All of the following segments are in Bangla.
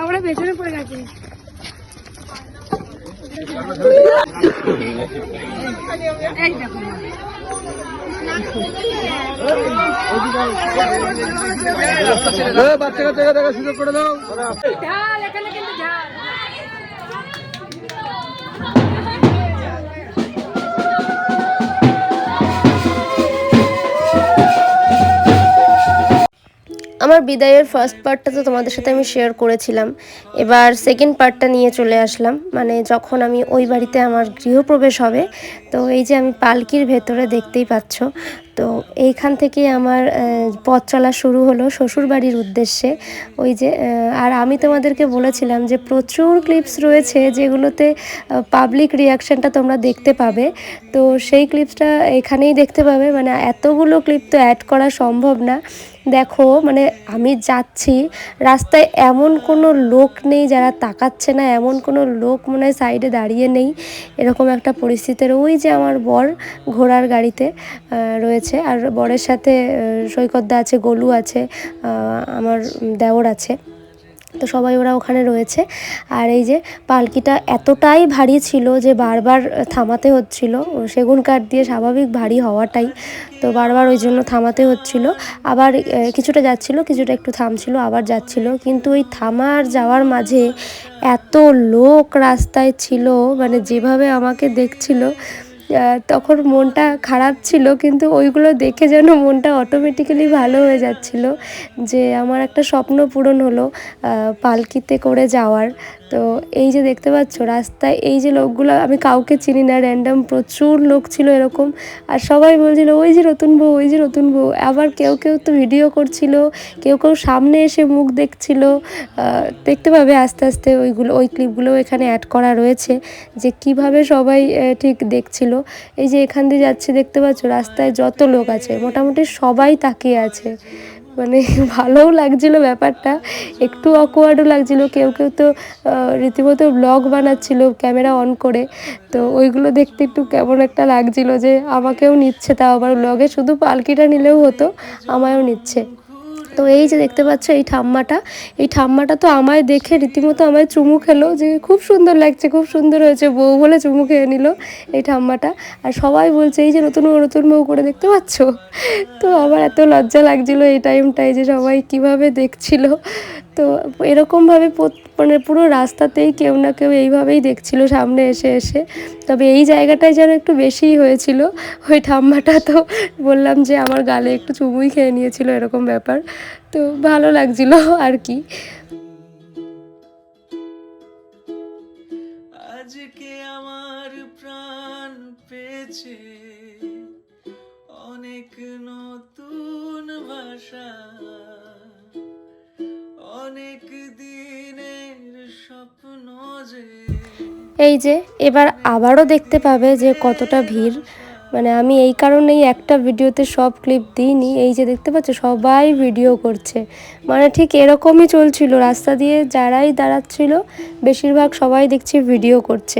ওরা পেছনে পড়ে গেছে। বাচ্চা কাচ্চা দেখা সুযোগ করে দাও। আমার বিদায়ের ফার্স্ট পার্টটা তো তোমাদের সাথে আমি শেয়ার করেছিলাম। এবার সেকেন্ড পার্টটা নিয়ে চলে আসলাম, মানে যখন আমি ওই বাড়িতে আমার গৃহপ্রবেশ হবে। তো এই যে আমি পালকির ভেতরে দেখতেই পাচ্ছ, তো এইখান থেকে আমার পথ চলা শুরু হলো শ্বশুর বাড়ির উদ্দেশ্যে। ওই যে আর আমি তোমাদেরকে বলেছিলাম যে প্রচুর ক্লিপস রয়েছে যেগুলোতে পাবলিক রিয়াকশানটা তোমরা দেখতে পাবে। তো সেই ক্লিপসটা এখানেই দেখতে পাবে, মানে এতগুলো ক্লিপ তো অ্যাড করা সম্ভব না। দেখো মানে আমি যাচ্ছি রাস্তায়, এমন কোনো লোক নেই যারা তাকাচ্ছে না, এমন কোনো লোক মনে হয় সাইডে দাঁড়িয়ে নেই, এরকম একটা পরিস্থিতির। ওই যে আমার বর ঘোড়ার গাড়িতে রয়েছে, আর বরের সাথে সৈকতদা আছে, গোলু আছে, আমার দেওর আছে, তো সবাই ওরা ওখানে রয়েছে। আর এই যে পালকিটা এতটাই ভারী ছিল যে বারবার থামাতে হচ্ছিল, সেগুন কাঠ দিয়ে স্বাভাবিক ভারী হওয়াটাই, তো বারবার ওই জন্য থামাতে হচ্ছিল। আবার কিছুটা যাচ্ছিল, কিছুটা একটু থামছিল, আবার যাচ্ছিল। কিন্তু ওই থামার যাওয়ার মাঝে এত লোক রাস্তায় ছিল, মানে যেভাবে আমাকে দেখছিল তখন মনটা খারাপ ছিল, কিন্তু ওইগুলো দেখে যেন মনটা অটোমেটিক্যালি ভালো হয়ে যাচ্ছিল যে আমার একটা স্বপ্ন পূরণ হলো পালকিতে করে যাওয়ার। তো এই যে দেখতে পাচ্ছ রাস্তায় এই যে লোকগুলো, আমি কাউকে চিনি না, র্যান্ডাম প্রচুর লোক ছিল এরকম। আর সবাই বলছিল ওই যে নতুন বউ, ওই যে নতুন বউ। আবার কেউ কেউ তো ভিডিও করছিল, কেউ কেউ সামনে এসে মুখ দেখছিল। দেখতে পাবে আস্তে আস্তে ওই ক্লিপগুলোও এখানে অ্যাড করা রয়েছে যে কিভাবে সবাই ঠিক দেখছিল। এই যে এখান দিয়ে যাচ্ছি, দেখতে পাচ্ছ রাস্তায় যত লোক আছে মোটামুটি সবাই তাকিয়ে আছে, মানে ভালোও লাগছিল ব্যাপারটা, একটু অকওয়ার্ডও লাগছিল। কেউ কেউ তো রীতিমতো ব্লগ বানাচ্ছিল ক্যামেরা অন করে, তো ওইগুলো দেখতে একটু কেমন একটা লাগছিল যে আমাকেও নিচ্ছে, তাও আবার ব্লগে শুধু পালকিটা নিলেও হতো, আমায়ও নিচ্ছে। তো এই যে দেখতে পাচ্ছ এই ঠাম্মাটা তো আমায় দেখে রীতিমতো আমায় চুমু খেলো যে খুব সুন্দর লাগছে, খুব সুন্দর হয়েছে বউ বলে চুমু খেয়ে নিল এই ঠাম্মাটা। আর সবাই বলছে এই যে নতুন বউ করে, দেখতে পাচ্ছ। তো আমার এত লজ্জা লাগছিলো এই টাইমটায় যে সবাই কিভাবে দেখছিল। তো এরকমভাবে মানে পুরো রাস্তাতেই কেউ না কেউ এইভাবেই দেখছিল সামনে এসে এসে। তবে এই জায়গাটায় যেন একটু বেশিই হয়েছিল, ওই ঠাম্মাটা তো বললাম যে আমার গালে একটু চুমুই খেয়ে নিয়েছিল, এরকম ব্যাপার। তো ভালো লাগছিল আর কি। আজকে আমার প্রাণ পেয়েছে অনেক নতুন ভাষা, অনেক দিনের স্বপ্ন যে। এই যে এবার আবারও দেখতে পাবে যে কতটা ভিড়, মানে আমি এই কারণেই একটা ভিডিওতে সব ক্লিপ দিইনি। এই যে দেখতে পাচ্ছ সবাই ভিডিও করছে, মানে ঠিক এরকমই চলছিল রাস্তা দিয়ে যারাই দাঁড়াচ্ছিল বেশিরভাগ সবাই দেখছি ভিডিও করছে।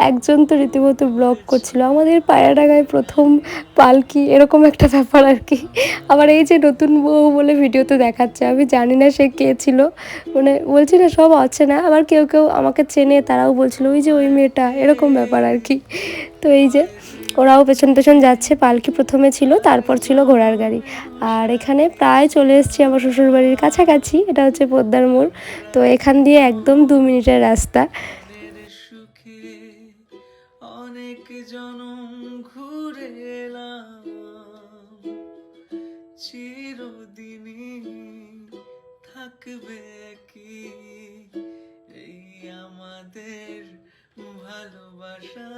একজন তো রীতিমতো ব্লগ করছিল আমাদের পায়রাডাঙ্গায় প্রথম পালকি, এরকম একটা ব্যাপার আর কি। আবার এই যে নতুন বউ বলে ভিডিওতে দেখাচ্ছে, আমি জানি না সে কে ছিল, মানে বলছি না সব অচেনা, আবার কেউ কেউ আমাকে চেনে, তারাও বলছিল ওই যে ওই মেয়েটা, এরকম ব্যাপার আর কি। তো এই যে ওরাও পেছন পেছন যাচ্ছে, পালকি প্রথমে ছিল, তারপর ছিল ঘোড়ার গাড়ি। আর এখানে প্রায় চলে এসেছি আমার শ্বশুরবাড়ির কাছাকাছি, এটা হচ্ছে পোদ্দার মোড়। তো এখান দিয়ে একদম 2 মিনিটের রাস্তা। সুখে অনেক জনম ঘুরে এলাম, চিরদিনই থাকবে কি এই আমাদের ভালোবাসা,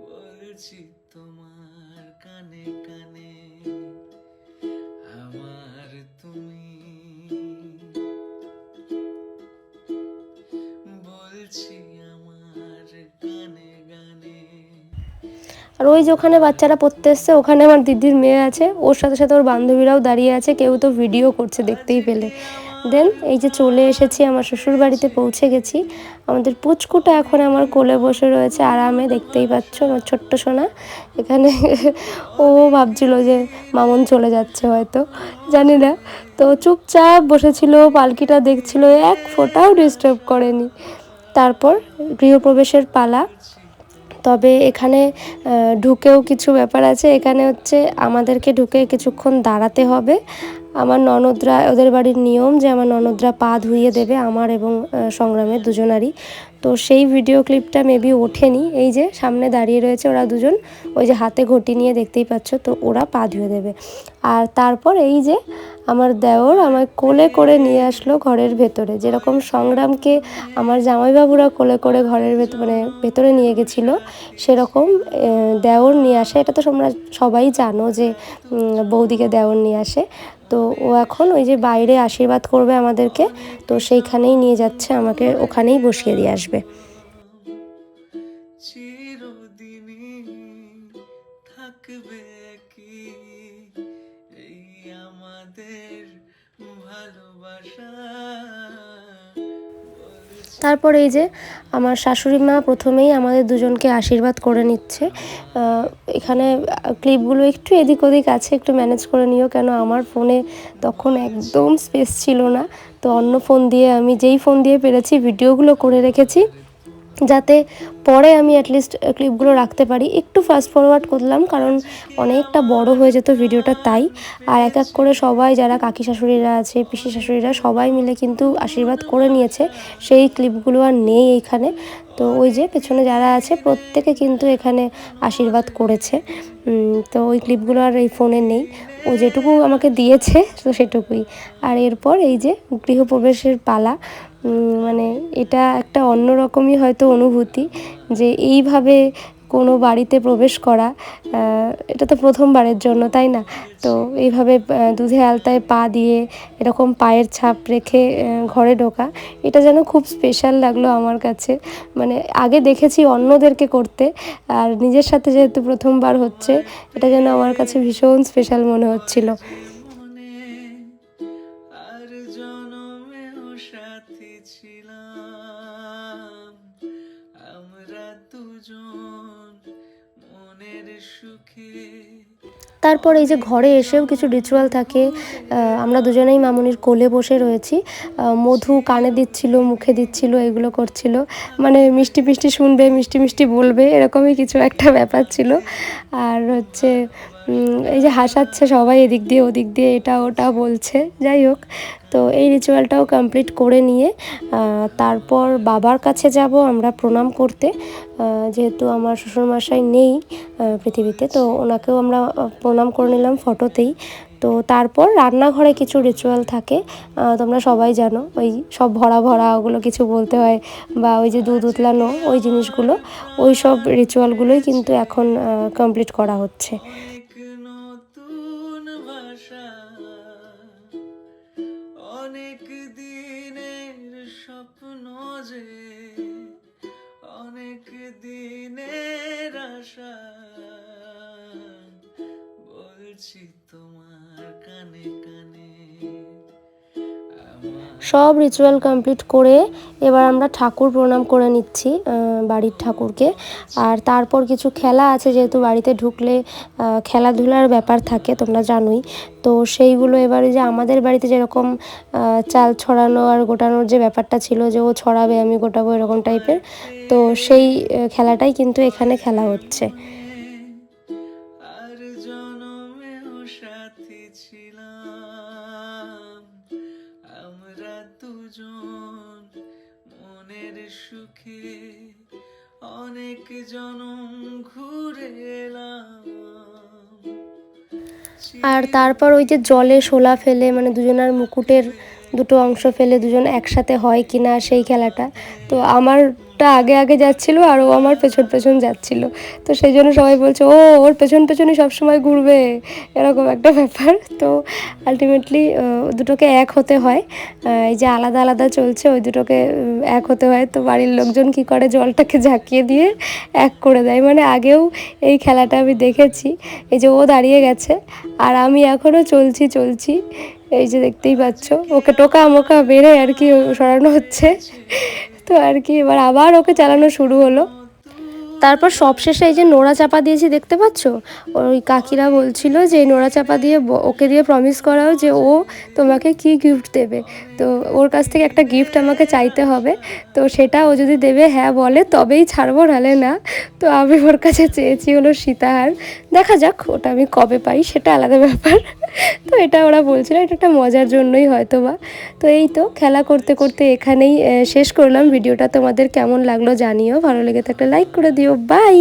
বলছি তোমার কানে কানে আমার তুমি, বলছি আমার গানে গানে। আর ওই যে ওখানে বাচ্চারা পড়তে এসছে, ওখানে আমার দিদির মেয়ে আছে, ওর সাথে সাথে ওর বান্ধবীরাও দাঁড়িয়ে আছে, কেউ তো ভিডিও করছে দেখতেই পেলে। দেন এই যে চলে এসেছি, আমার শ্বশুর বাড়িতে পৌঁছে গেছি। আমাদের পুচকুটা এখন আমার কোলে বসে রয়েছে আরামে, দেখতেই পাচ্ছ আমার ছোট্ট সোনা এখানে। ও ভাবছিল যে মামুন চলে যাচ্ছে হয়তো, জানি না। তো চুপচাপ বসেছিল, পালকিটা দেখছিল, এক ফোঁটাও ডিস্টার্ব করেনি। তারপর গৃহপ্রবেশের পালা। তবে এখানে ঢুকেও কিছু ব্যাপার আছে। এখানে হচ্ছে আমাদেরকে ঢুকে কিছুক্ষণ দাঁড়াতে হবে। আমার ননদরা, ওদের বাড়ির নিয়ম যে আমার ননদরা পা ধুইয়ে দেবে আমার এবং সংগ্রামের দুজনারই। তো সেই ভিডিও ক্লিপটা মেবি ওঠেনি। এই যে সামনে দাঁড়িয়ে রয়েছে ওরা দুজন, ওই যে হাতে ঘটি নিয়ে, দেখতেই পাচ্ছ। তো ওরা পা ধুয়ে দেবে। আর তারপর এই যে আমার দেওর আমায় কোলে করে নিয়ে আসলো ঘরের ভেতরে, যেরকম সংগ্রামকে আমার জামাইবাবুরা কোলে করে ঘরের ভেতরে নিয়ে গেছিলো, সেরকম দেওর নিয়ে আসে। এটা তো তোমরা সবাই জানো যে বৌদিকে দেওর নিয়ে আসে। তো ও এখন ওই যে বাইরে আশীর্বাদ করবে আমাদেরকে, তো সেইখানেই নিয়ে যাচ্ছে আমাকে, ওখানেই বসিয়ে দিয়ে আসবে। চিরদিনই থাকবে কি এই আমাদের ভালোবাসা। তারপর এই যে আমার শাশুড়ি মা প্রথমেই আমাদের দুজনকে আশীর্বাদ করে নিচ্ছে। এখানে ক্লিপগুলো একটু এদিক ওদিক আছে, একটু ম্যানেজ করে নিও, কেন আমার ফোনে তখন একদম স্পেস ছিল না। তো অন্য ফোন দিয়ে, আমি যেই ফোন দিয়ে পেরেছি ভিডিওগুলো করে রেখেছি, যাতে পরে আমি অ্যাটলিস্ট ক্লিপগুলো রাখতে পারি। একটু ফাস্ট ফরওয়ার্ড করলাম কারণ অনেকটা বড় হয়ে যেত ভিডিওটা, তাই। আর এক এক করে সবাই, যারা কাকি শাশুড়িরা আছে, পিসি শাশুড়িরা, সবাই মিলে কিন্তু আশীর্বাদ করে নিয়েছে। সেই ক্লিপগুলো আর নেই এইখানে। তো ওই যে পেছনে যারা আছে প্রত্যেকে কিন্তু এখানে আশীর্বাদ করেছে। তো ওই ক্লিপগুলো আর এই ফোনে নেই। ও যেটুকু আমাকে দিয়েছে তো সেটুকুই। আর এরপর এই যে গৃহপ্রবেশের পালা। মানে এটা একটা অন্যরকমই হয়তো অনুভূতি, যে এইভাবে কোনো বাড়িতে প্রবেশ করা। এটা তো প্রথমবারের জন্য, তাই না? তো এইভাবে দুধে আলতায় পা দিয়ে এরকম পায়ের ছাপ রেখে ঘরে ঢোকা, এটা যেন খুব স্পেশাল লাগলো আমার কাছে। মানে আগে দেখেছি অন্যদেরকে করতে, আর নিজের সাথে যেহেতু প্রথমবার হচ্ছে, এটা যেন আমার কাছে ভীষণ স্পেশাল মনে হচ্ছিল। মনে আর জনমেও সাথী ছিলাম আমরা দুজন মনের সুখে। তারপর এই যে ঘরে এসেও কিছু রিচুয়াল থাকে। আমরা দুজনেই মামুনির কোলে বসে রয়েছি। মধু কানে দিচ্ছিল, মুখে দিচ্ছিল, এগুলো করছিল। মানে মিষ্টি মিষ্টি শুনবে, মিষ্টি মিষ্টি বলবে, এরকমই কিছু একটা ব্যাপার ছিল। আর হচ্ছে এই যে হাসাচ্ছে সবাই এদিক দিয়ে ওদিক দিয়ে, এটা ওটা বলছে, যাই হোক। তো এই রিচুয়ালটাও কমপ্লিট করে নিয়ে তারপর বাবার কাছে যাব আমরা প্রণাম করতে। যেহেতু আমার শ্বশুরমশাই নেই পৃথিবীতে, তো ওনাকেও আমরা প্রণাম করে নিলাম ফটোতেই। তো তারপর রান্নাঘরে কিছু রিচুয়াল থাকে, তোমরা সবাই জানো, ওই সব ভরা ভরা ওগুলো কিছু বলতে হয়, বা ওই যে দুধ উতলানো ওই জিনিসগুলো, ওই সব রিচুয়ালগুলোই কিন্তু এখন কমপ্লিট করা হচ্ছে। অনেক নতুন ভাষা, অনেক দিনের স্বপ্ন যে, অনেক দিনের আশা বলছি তোমার কানে কানে। সব রিচুয়াল কমপ্লিট করে এবার আমরা ঠাকুর প্রণাম করে নিচ্ছি, বাড়ির ঠাকুরকে। আর তারপর কিছু খেলা আছে, যেহেতু বাড়িতে ঢুকলে খেলাধুলার ব্যাপার থাকে, তোমরা জানোই। তো সেইগুলো এবারে যে আমাদের বাড়িতে যেরকম চাল ছড়ানো আর গোটানোর যে ব্যাপারটা ছিল, যে ও ছড়াবে আমি গোটাবো, এরকম টাইপের, তো সেই খেলাটাই কিন্তু এখানে খেলা হচ্ছে। আর জনমেও সাথী ছিলাম আমরা দুজন মনের সুখে, অনেক জনম ঘুরে এলাম। আর তারপর ওই যে জলে শোলা ফেলে, মানে দুজনের মুকুটের দুটো অংশ ফেলে দুজন একসাথে হয় কি না, সেই খেলাটা। তো আমারটা আগে আগে যাচ্ছিলো আর ও আমার পেছন পেছন যাচ্ছিলো, তো সেই জন্য সবাই বলছে ও ওর পেছন পেছনই সবসময় ঘুরবে, এরকম একটা ব্যাপার। তো আলটিমেটলি দুটোকে এক হতে হয়। এই যে আলাদা আলাদা চলছে, ওই দুটোকে এক হতে হয়। তো বাড়ির লোকজন কি করে, জলটাকে ঝাঁকিয়ে দিয়ে এক করে দেয়। মানে আগেও এই খেলাটা আমি দেখেছি। এই যে ও দাঁড়িয়ে গেছে আর আমি এখনও চলছি, এই যে দেখতেই পাচ্ছ, ওকে টোকা মোকা বেড়ে আর কি সরানো হচ্ছে। তো আর কি এবার আবার ওকে চালানো শুরু হলো। তারপর সবশেষে এই যে নোড়া চাপা দিয়েছি দেখতে পাচ্ছ, ওই কাকিরা বলছিল যে এই নোড়া চাপা দিয়ে ওকে দিয়ে প্রমিস করাও যে ও তোমাকে কি গিফট দেবে। তো ওর কাছ থেকে একটা গিফট আমাকে চাইতে হবে, তো সেটা ও যদি দেবে হ্যাঁ বলে তবেই ছাড়বো, নাহলে না। তো আমি ওর কাছে চেয়েছি হলো সীতাহার, দেখা যাক ওটা আমি কবে পাই সেটা আলাদা ব্যাপার। তো এটা ওরা বলছিল এটা একটা মজার জন্যই হয়তো বা। তো এই তো খেলা করতে করতে এখানেই শেষ করলাম ভিডিওটা। তোমাদের কেমন লাগলো জানিও, ভালো লেগে থাকলে লাইক করে দিও। বাই।